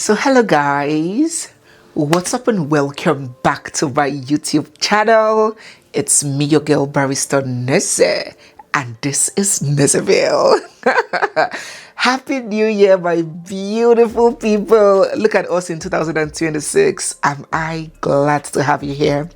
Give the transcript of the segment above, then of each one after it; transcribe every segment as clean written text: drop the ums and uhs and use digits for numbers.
So hello guys, what's up and welcome back to my YouTube channel. It's me, your girl barrister Neze, and this is Nezeville. Happy New Year, my beautiful people. Look at us in 2026. Am I glad to have you here?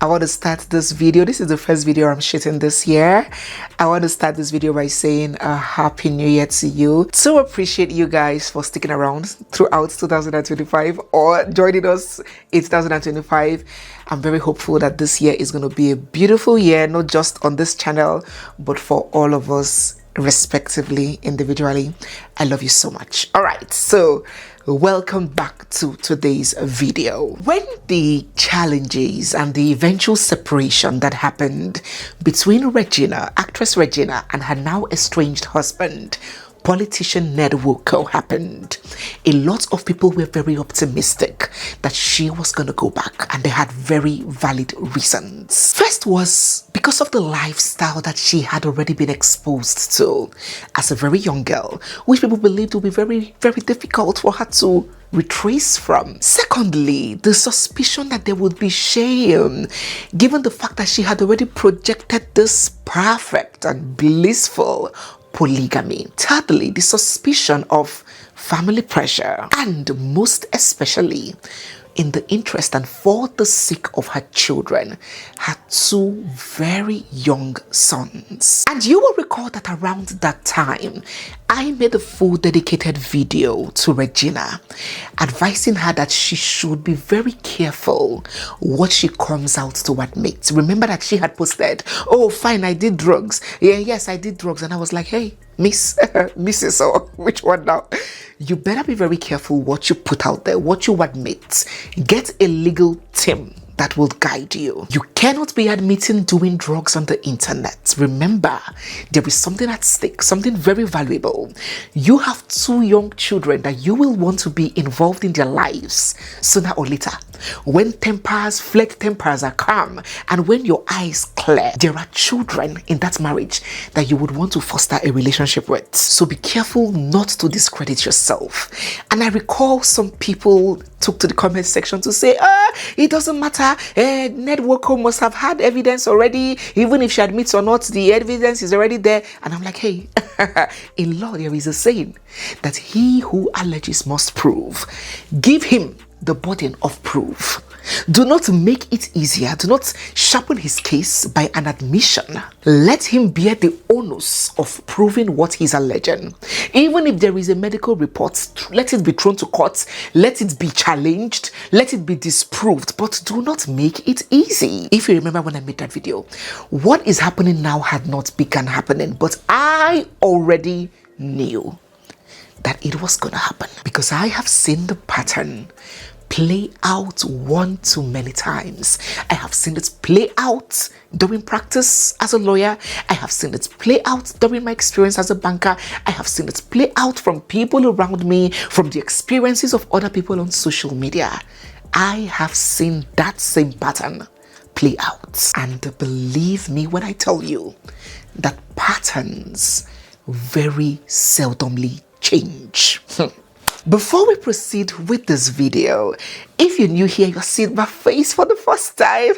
I want to start this video. This is the first video I'm shooting this year. I want to start this video by saying a Happy New Year to you. So appreciate you guys for sticking around throughout 2025 or joining us in 2025. I'm very hopeful that this year is going to be a beautiful year, not just on this channel, but for all of us respectively, individually. I love you so much. All right, so welcome back to today's video. When the challenges and the eventual separation that happened between Regina, actress Regina, and her now estranged husband, politician Ned Nwoko, happened, a lot of people were very optimistic that she was going to go back, and they had very valid reasons. First was because of the lifestyle that she had already been exposed to as a very young girl, which people believed would be very, very difficult for her to retrace from. Secondly, the suspicion that there would be shame, given the fact that she had already projected this perfect and blissful polygamy. Thirdly, the suspicion of family pressure, and most especially in the interest and for the sake of her children, her two very young sons. And you will recall that around that time, I made a full dedicated video to Regina, advising her that she should be very careful what she comes out to admit. Remember that she had posted, "Oh, fine, I did drugs. Yes, I did drugs." And I was like, "Hey, Mrs. or which one now? You better be very careful what you put out there, what you admit. Get a legal team that will guide you. You cannot be admitting doing drugs on the internet. Remember, there is something at stake, something very valuable. You have two young children that you will want to be involved in their lives sooner or later. When fled tempers are calm, and when your eyes clear, there are children in that marriage that you would want to foster a relationship with. So be careful not to discredit yourself." And I recall some people took to the comment section to say, it doesn't matter. Ned Nwoko must have had evidence already. Even if she admits or not, the evidence is already there. And I'm like, hey, in law, there is a saying that he who alleges must prove. Give him the burden of proof. Do not make it easier. Do not sharpen his case by an admission. Let him bear the onus of proving what he's alleging. Even if there is a medical report, let it be thrown to court. Let it be challenged. Let it be disproved. But do not make it easy. If you remember when I made that video, what is happening now had not begun happening. But I already knew that it was going to happen, because I have seen the pattern play out one too many times. I have seen it play out during practice as a lawyer. I have seen it play out during my experience as a banker. I have seen it play out from people around me, from the experiences of other people on social media. I have seen that same pattern play out. And believe me when I tell you that patterns very seldomly change. Before we proceed with this video, if you're new here, you're seeing my face for the first time,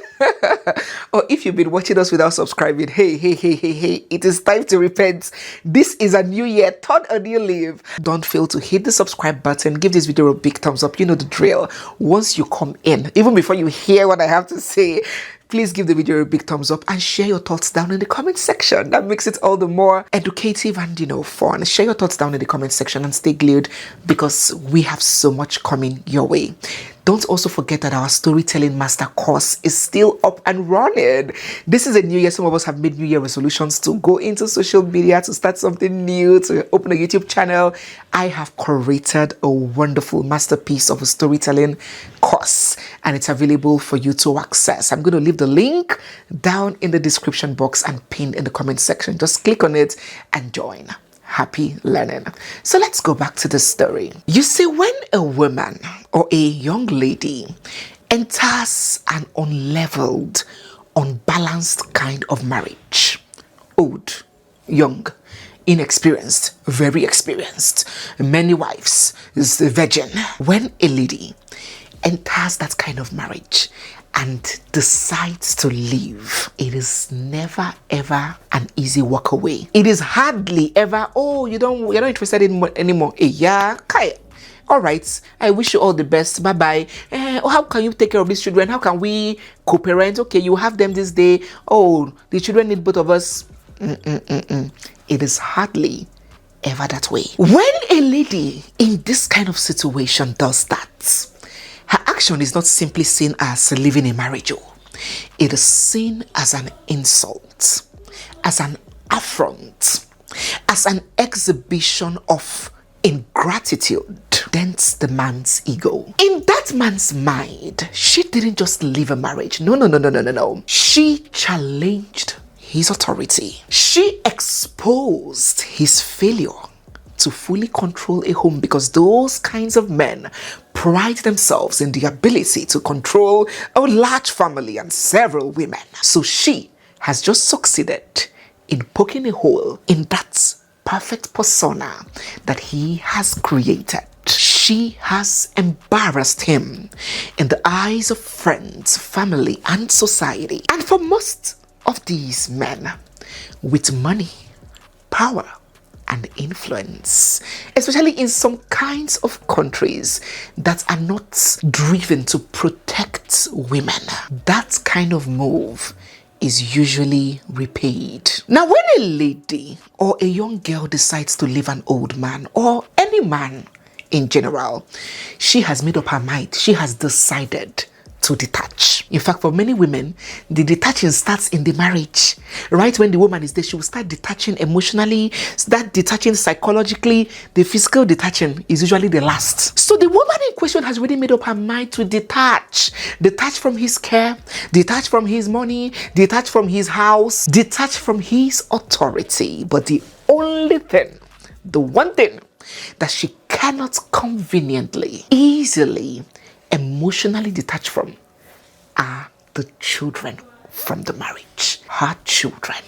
or if you've been watching us without subscribing, hey, it is time to repent. This is a new year, turn a new leaf. Don't fail to hit the subscribe button, give this video a big thumbs up, you know the drill. Once you come in, even before you hear what I have to say, please give the video a big thumbs up and share your thoughts down in the comment section. That makes it all the more educative and, fun. Share your thoughts down in the comment section and stay glued, because we have so much coming your way. Don't also forget that our storytelling master course is still up and running. This is a new year. Some of us have made new year resolutions to go into social media, to start something new, to open a YouTube channel. I have created a wonderful masterpiece of a storytelling course, and it's available for you to access. I'm going to leave the link down in the description box and pinned in the comment section. Just click on it and join. Happy learning. So let's go back to the story. You see, when a woman or a young lady enters an unleveled, unbalanced kind of marriage, old, young, inexperienced, very experienced, many wives, is a virgin. When a lady enters that kind of marriage and decides to leave, it is never ever an easy walk away. It is hardly ever, oh, you're not interested in anymore. Yeah, okay. All right, I wish you all the best. Bye-bye. How can you take care of these children? How can we co-parent? Okay, you have them this day. Oh, the children need both of us. It is hardly ever that way. When a lady in this kind of situation does that, her action is not simply seen as leaving a marriage. It is seen as an insult, as an affront, as an exhibition of ingratitude. Dents the man's ego. In that man's mind, she didn't just leave a marriage. No. She challenged his authority. She exposed his failure to fully control a home, because those kinds of men pride themselves in the ability to control a large family and several women. So she has just succeeded in poking a hole in that perfect persona that he has created. She has embarrassed him in the eyes of friends, family, and society. And for most of these men with money, power, and influence, especially in some kinds of countries that are not driven to protect women, that kind of move is usually repaid. Now, when a lady or a young girl decides to leave an old man, or any man in general, she has made up her mind. She has decided to detach. In fact, for many women, the detaching starts in the marriage. Right when the woman is there, she will start detaching emotionally, start detaching psychologically. The physical detaching is usually the last. So the woman in question has already made up her mind to detach. Detach from his care, detach from his money, detach from his house, detach from his authority. But the only thing, the one thing that she cannot conveniently, easily, emotionally detach from are the children from the marriage. Her children.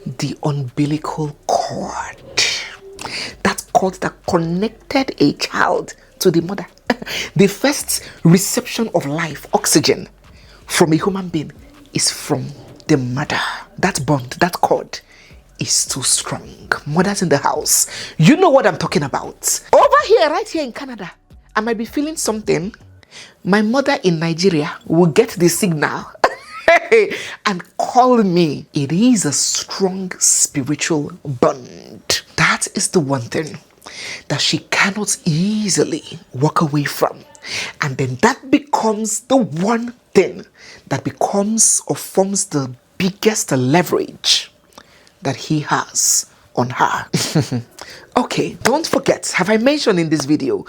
The umbilical cord. That cord that connected a child to the mother. The first reception of life, oxygen, from a human being is from the mother. That bond, that cord is too strong. Mothers in the house, you know what I'm talking about. Over here, right here in Canada, I might be feeling something. My mother in Nigeria will get the signal and call me. It is a strong spiritual bond. That is the one thing that she cannot easily walk away from. And then that becomes the one thing that becomes or forms the biggest leverage that he has on her. Okay, don't forget, have I mentioned in this video,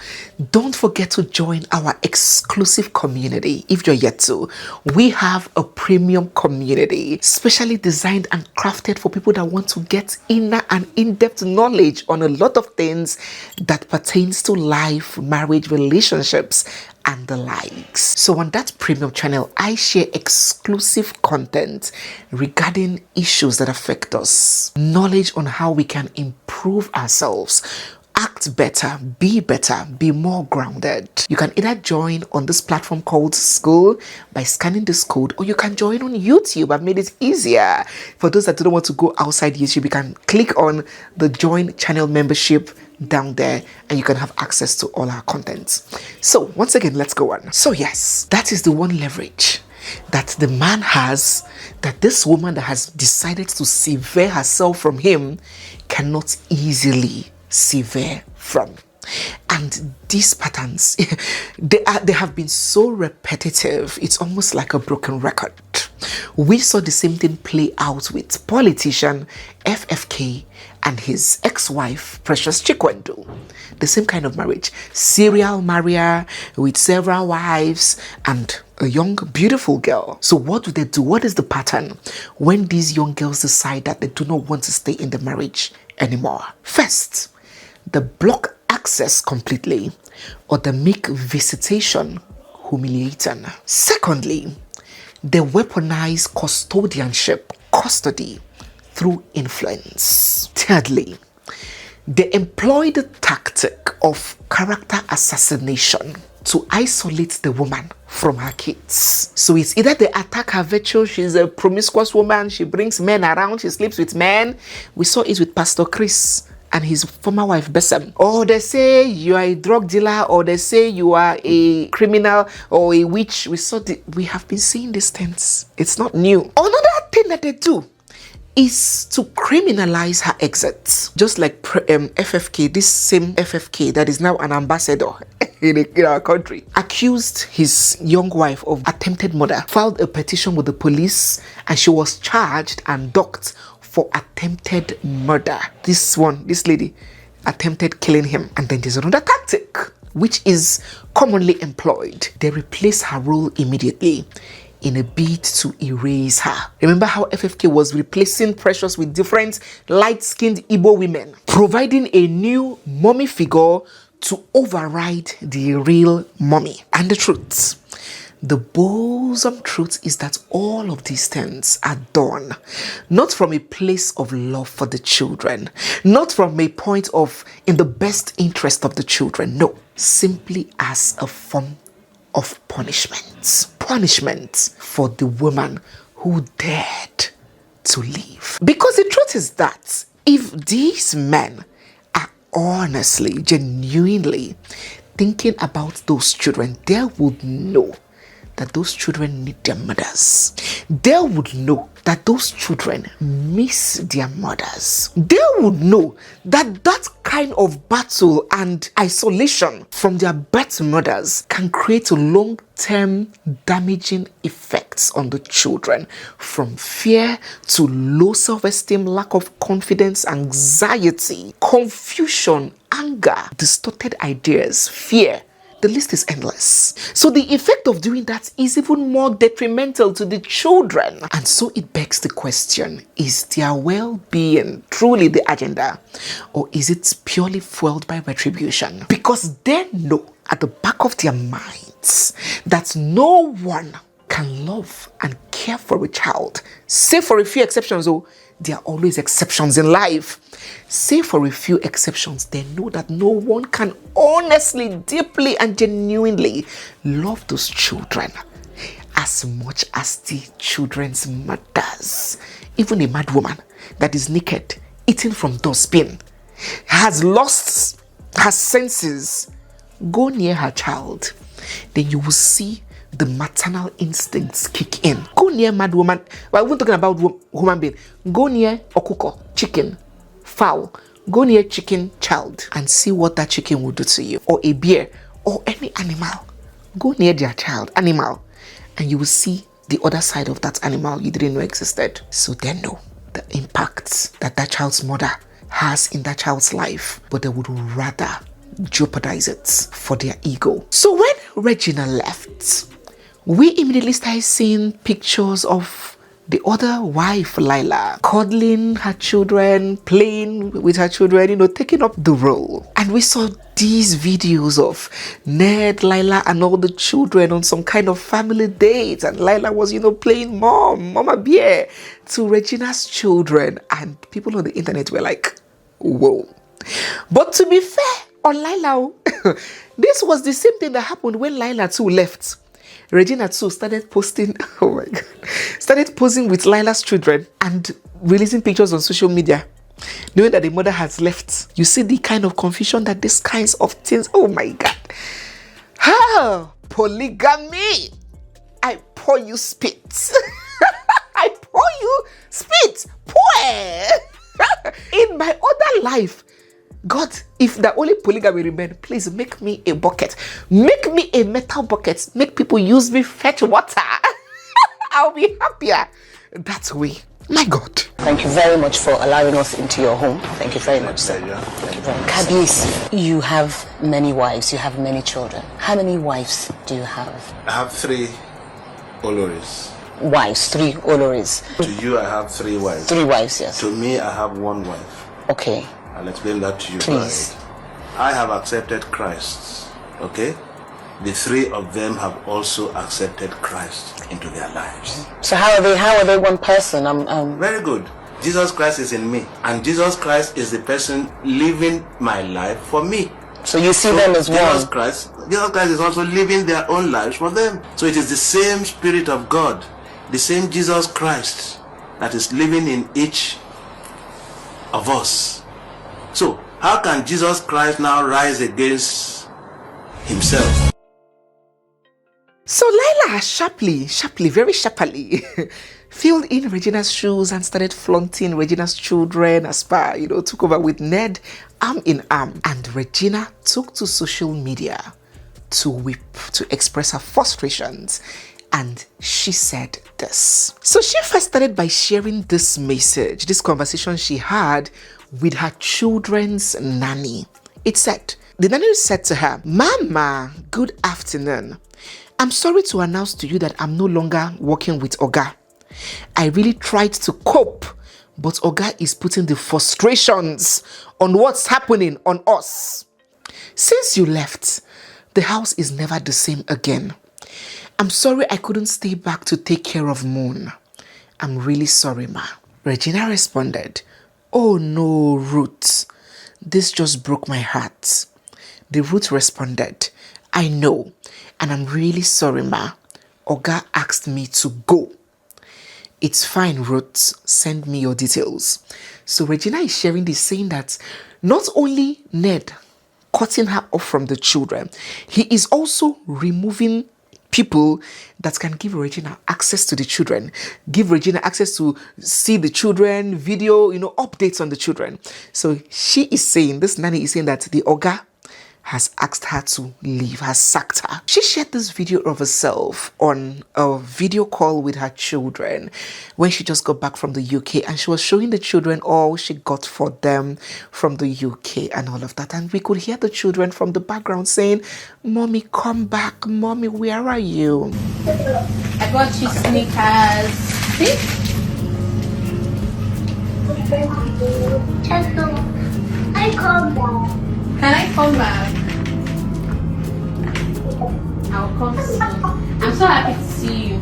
don't forget to join our exclusive community. If you're yet to, we have a premium community specially designed and crafted for people that want to get inner and in-depth knowledge on a lot of things that pertains to life, marriage, relationships, and the likes. So on that premium channel, I share exclusive content regarding issues that affect us, knowledge on how we can improve ourselves, act better, be more grounded. You can either join on this platform called School by scanning this code, or you can join on YouTube. I've made it easier. For those that don't want to go outside YouTube, you can click on the join channel membership down there and you can have access to all our contents. So once again, let's go on. So yes, that is the one leverage that the man has, that this woman that has decided to sever herself from him cannot easily sever from. And these patterns, they have been so repetitive, it's almost like a broken record. We saw the same thing play out with politician FFK and his ex-wife Precious Chikwendo. The same kind of marriage, serial marrier with several wives and a young beautiful girl. So what do they do? What is the pattern when these young girls decide that they do not want to stay in the marriage anymore? First, they block access completely, or they make visitation humiliating. Secondly, they weaponize custody through influence. Thirdly, they employed the tactic of character assassination to isolate the woman from her kids. So it's either they attack her virtue, she's a promiscuous woman, she brings men around, she sleeps with men. We saw it with Pastor Chris and his former wife Besem. Or they say you are a drug dealer, or they say you are a criminal or a witch. We have been seeing these things. It's not new. Another thing that they do is to criminalize her exit. Just like FFK, this same FFK that is now an ambassador in our country, accused his young wife of attempted murder, filed a petition with the police, and she was charged and docked for attempted murder. This lady attempted killing him. And then there's another tactic which is commonly employed. They replace her role immediately in a bid to erase her. Remember how FFK was replacing Precious with different light-skinned Igbo women, providing a new mommy figure to override the real mommy. And the truth, the bosom truth is that all of these things are done not from a place of love for the children, not from a point of in the best interest of the children. No, simply as a form of punishment. Punishment for the woman who dared to leave. Because the truth is that if these men are honestly, genuinely thinking about those children, they would know that those children need their mothers. They would know that those children miss their mothers. They would know that that kind of battle and isolation from their birth mothers can create long-term damaging effects on the children, from fear to low self-esteem, lack of confidence, anxiety, confusion, anger, distorted ideas, fear. The list is endless. So the effect of doing that is even more detrimental to the children. And so it begs the question, is their well-being truly the agenda, or is it purely fueled by retribution? Because they know at the back of their minds that no one can love and care for a child, save for a few exceptions. There are always exceptions in life. Save for a few exceptions, they know that no one can honestly, deeply, and genuinely love those children as much as the children's mothers. Even a mad woman that is naked, eating from dustbin, has lost her senses. Go near her child, then you will see the maternal instincts kick in. Go near mad woman. Well, we're talking about human being. Go near okuko, chicken, fowl. Go near chicken child and see what that chicken will do to you. Or a bear, or any animal. Go near their child, animal, and you will see the other side of that animal you didn't know existed. So they know the impact that that child's mother has in that child's life, but they would rather jeopardize it for their ego. So when Regina left, we immediately started seeing pictures of the other wife, Lila, cuddling her children, playing with her children, taking up the role. And we saw these videos of Ned, Lila, and all the children on some kind of family date. And Lila was, playing Mama Bear to Regina's children. And people on the internet were like, whoa. But to be fair on Lila, this was the same thing that happened when Lila too left. Regina too started posting, started posing with Lila's children and releasing pictures on social media, knowing that the mother has left. You see the kind of confusion that these kinds of things, oh my God. Polygamy. I pour you spit. I pour you spit. Pour. In my other life, God, if the only polygamy remain, please make me a bucket. Make me a metal bucket. Make people use me, fetch water. I'll be happier that way. My God. Thank you very much for allowing us into your home. Thank you very much, sir. Thank you very much. Kabisi, you have many wives. You have many children. How many wives do you have? I have 3 Oloris. Wives, 3 Oloris. To you, I have 3 wives. 3 wives, yes. To me, I have 1 wife. Okay. I'll explain that to you. Please. I have accepted Christ. Okay? The 3 of them have also accepted Christ into their lives. So how are they one person? Very good. Jesus Christ is in me, and Jesus Christ is the person living my life for me. So you see them as Jesus one. Christ is also living their own lives for them. So it is the same Spirit of God, the same Jesus Christ that is living in each of us. So how can Jesus Christ now rise against himself? So Lila very sharply filled in Regina's shoes and started flaunting Regina's children as per, took over with Ned arm in arm. And Regina took to social media to weep, to express her frustrations. And she said this. So she first started by sharing this message, this conversation she had with her children's nanny. It said, the nanny said to her, "Mama, good afternoon. I'm sorry to announce to you that I'm no longer working with Oga. I really tried to cope, but Oga is putting the frustrations on what's happening on us. Since you left, the house is never the same again. I'm sorry I couldn't stay back to take care of Moon. I'm really sorry, ma." Regina responded, "Oh no, Ruth. This just broke my heart." The Ruth responded, "I know, and I'm really sorry, ma. Oga asked me to go." "It's fine, Ruth. Send me your details." So Regina is sharing this, saying that not only Ned cutting her off from the children, he is also removing people that can give Regina access to the children, give Regina access to see the children, video, updates on the children. So she is saying, this nanny is saying that the Oga has asked her to leave, has sacked her. She shared this video of herself on a video call with her children when she just got back from the UK, and she was showing the children all she got for them from the UK and all of that. And we could hear the children from the background saying, "Mommy, come back. Mommy, where are you?" I got you sneakers. See? I come back. Can I come back? I'll come soon. I'm so happy to see you.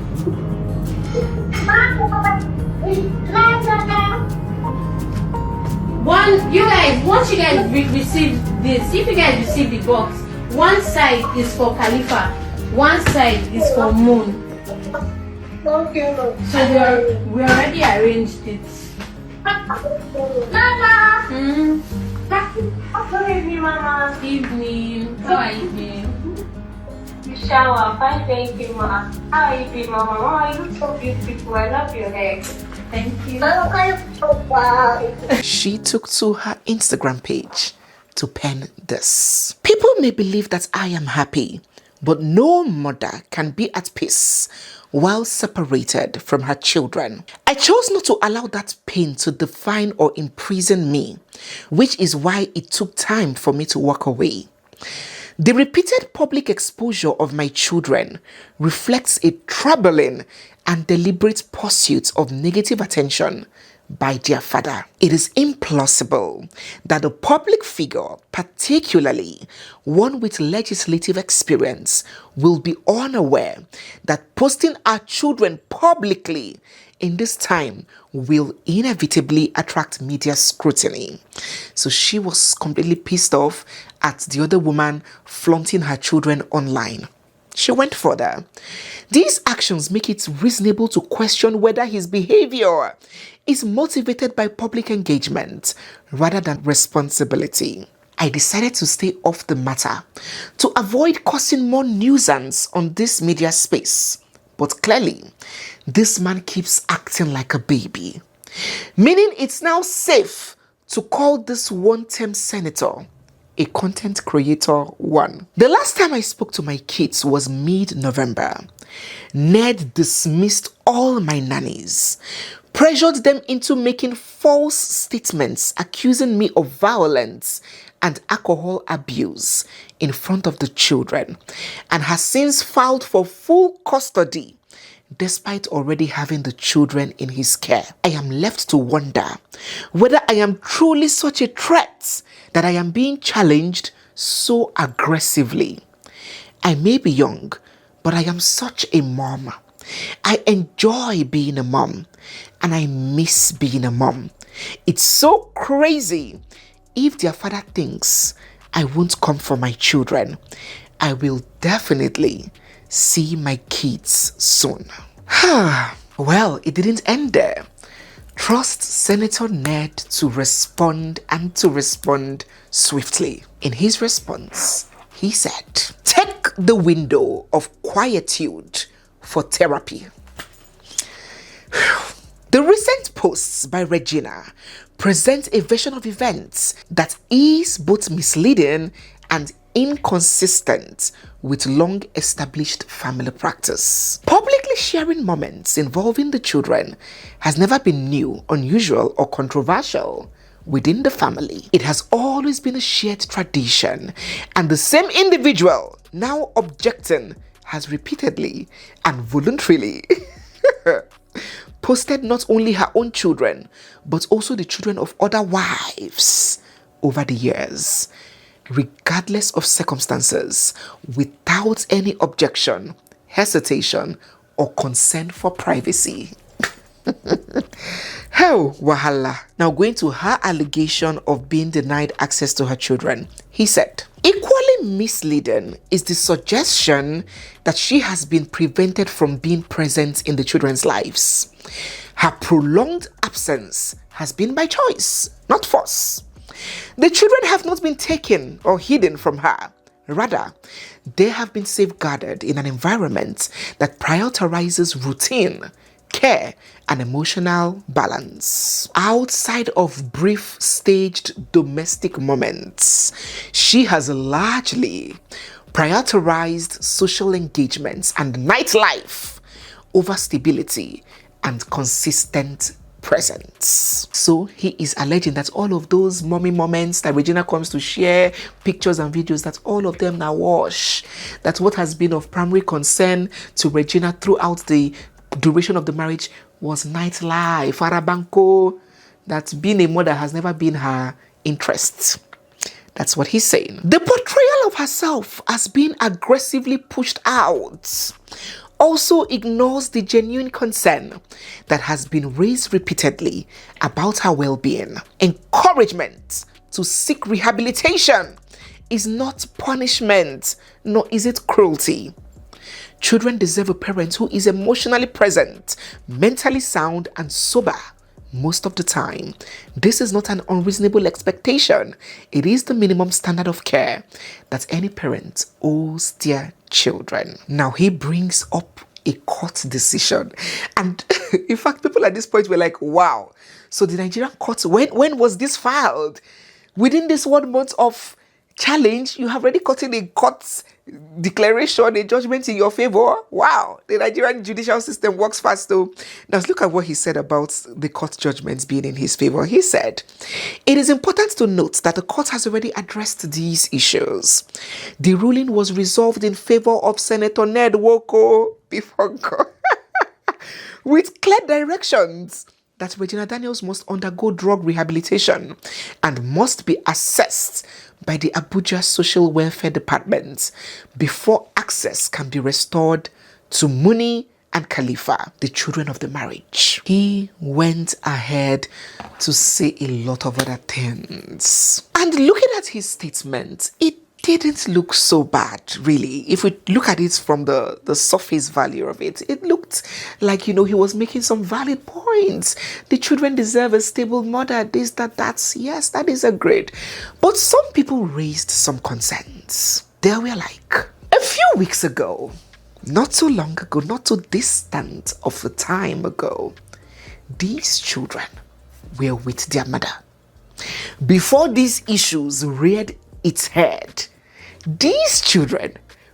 Once you guys receive this, if you guys receive the box, one side is for Khalifa, one side is for Moon. So we already arranged it. Mama! Good evening, Mama. Evening. How are you doing? You shower. Fine, thank you, Ma. How are you doing, Mama? Mama, you look so beautiful. I love your hair. Thank you. She took to her Instagram page to pen this. "People may believe that I am happy, but no mother can be at peace while separated from her children. I chose not to allow that pain to define or imprison me, which is why it took time for me to walk away. The repeated public exposure of my children reflects a troubling and deliberate pursuit of negative attention by their father. It is implausible that a public figure, particularly one with legislative experience, will be unaware that posting our children publicly in this time will inevitably attract media scrutiny." So she was completely pissed off at the other woman flaunting her children online. She went further. "These actions make it reasonable to question whether his behavior is motivated by public engagement rather than responsibility. I decided to stay off the matter to avoid causing more nuisance on this media space. But clearly, this man keeps acting like a baby, meaning it's now safe to call this one-term senator a content creator one." The last time I spoke to my kids was mid-November. Ned dismissed all my nannies, pressured them into making false statements accusing me of violence and alcohol abuse in front of the children, and has since filed for full custody despite already having the children in his care. I am left to wonder whether I am truly such a threat that I am being challenged so aggressively. I may be young, but I am such a mom. I enjoy being a mom and I miss being a mom. It's so crazy. If their father thinks I won't come for my children, I will definitely see my kids soon. Well, it didn't end there. Trust Senator Ned to respond and to respond swiftly. In his response, he said, "Take the window of quietude for therapy." The recent posts by Regina present a version of events that is both misleading and inconsistent with long-established family practice. Publicly sharing moments involving the children has never been new, unusual, or controversial within the family. It has always been a shared tradition, and the same individual now objecting has repeatedly and voluntarily posted not only her own children, but also the children of other wives over the years, regardless of circumstances, without any objection, hesitation, or concern for privacy. Hell, wahala. Now going to her allegation of being denied access to her children, he said, "Equally misleading is the suggestion that she has been prevented from being present in the children's lives. Her prolonged absence has been by choice, not force. The children have not been taken or hidden from her. Rather, they have been safeguarded in an environment that prioritizes routine, care, and emotional balance. Outside of brief staged domestic moments, she has largely prioritized social engagements and nightlife over stability and consistent presence." So he is alleging that all of those mommy moments that Regina comes to share, pictures and videos, that all of them are wash. That what has been of primary concern to Regina throughout the duration of the marriage was nightlife, farabanco, that being a mother has never been her interest. That's what he's saying. The portrayal of herself as being aggressively pushed out also ignores the genuine concern that has been raised repeatedly about her well-being. Encouragement to seek rehabilitation is not punishment, nor is it cruelty. Children deserve a parent who is emotionally present, mentally sound, and sober most of the time. This is not an unreasonable expectation. It is the minimum standard of care that any parent owes their children. Now he brings up a court decision, and in fact, people at this point were like, "Wow! So the Nigerian court, when was this filed? Within this 1 month of challenge, you have already gotten a court declaration, a judgment in your favor. Wow, the Nigerian judicial system works fast though." Now look at what he said about the court judgments being in his favor. He said, "It is important to note that the court has already addressed these issues. The ruling was resolved in favor of Senator Ned Nwoko before God, with clear directions that Regina Daniels must undergo drug rehabilitation and must be assessed by the Abuja Social Welfare Department before access can be restored to Muni and Khalifa, the children of the marriage." He went ahead to say a lot of other things. And looking at his statement, it didn't look so bad, really. If we look at it from the surface value of it, it looked like, he was making some valid points. The children deserve a stable mother, this, that's, yes, that is a great. But some people raised some concerns. They were like, a few weeks ago, not too long ago, not too distant of a time ago, these children were with their mother. Before these issues reared its head, these children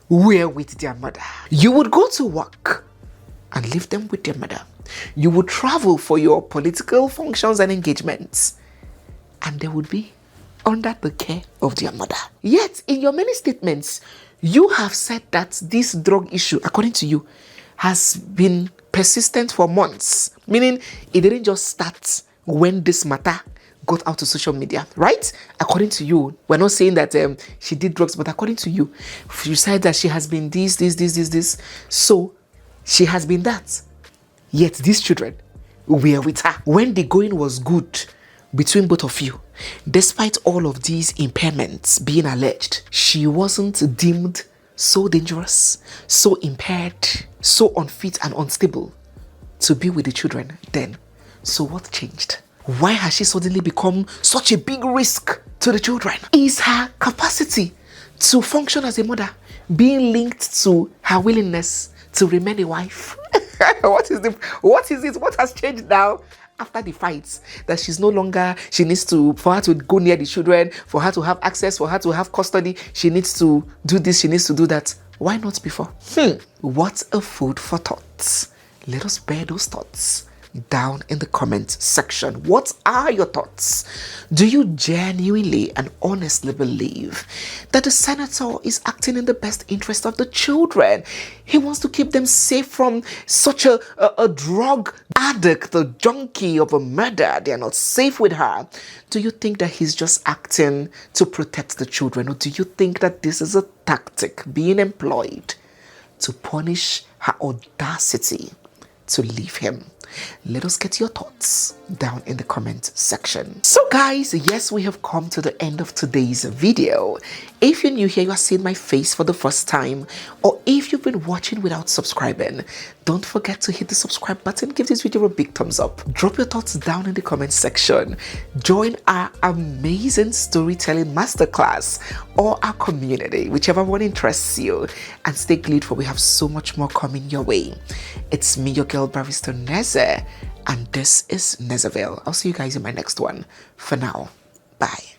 were with their mother. You would go to work and leave them with their mother. You would travel for your political functions and engagements, and they would be under the care of their mother. Yet, in your many statements, you have said that this drug issue, according to you, has been persistent for months. Meaning, it didn't just start when this matter got out to social media, right? According to you, we're not saying that she did drugs, but according to you, you said that she has been this. So, She has been that. Yet these children were with her when the going was good between both of you. Despite all of these impairments being alleged, she wasn't deemed so dangerous, so impaired, so unfit and unstable to be with the children then. So what changed? Why has she suddenly become such a big risk to the children? Is her capacity to function as a mother being linked to her willingness to remain a wife? What is it? What has changed now after the fights? That she's no longer, for her to go near the children, for her to have access, for her to have custody, she needs to do this, she needs to do that. Why not before? What a food for thought. Let us bear those thoughts down in the comment section. What are your thoughts? Do you genuinely and honestly believe that the senator is acting in the best interest of the children? He wants to keep them safe from such a drug addict, a junkie of a murder. They are not safe with her. Do you think that he's just acting to protect the children, or do you think that this is a tactic being employed to punish her audacity to leave him? Let us get your thoughts down in the comment section. So guys, yes, we have come to the end of today's video. If you're new here, you are seeing my face for the first time, or if you've been watching without subscribing, don't forget to hit the subscribe button. Give this video a big thumbs up. Drop your thoughts down in the comment section. Join our amazing storytelling masterclass or our community, whichever one interests you, and stay glued, for we have so much more coming your way. It's me, your girl barrister Neze, and this is Nezeville. I'll see you guys in my next one. For now, bye.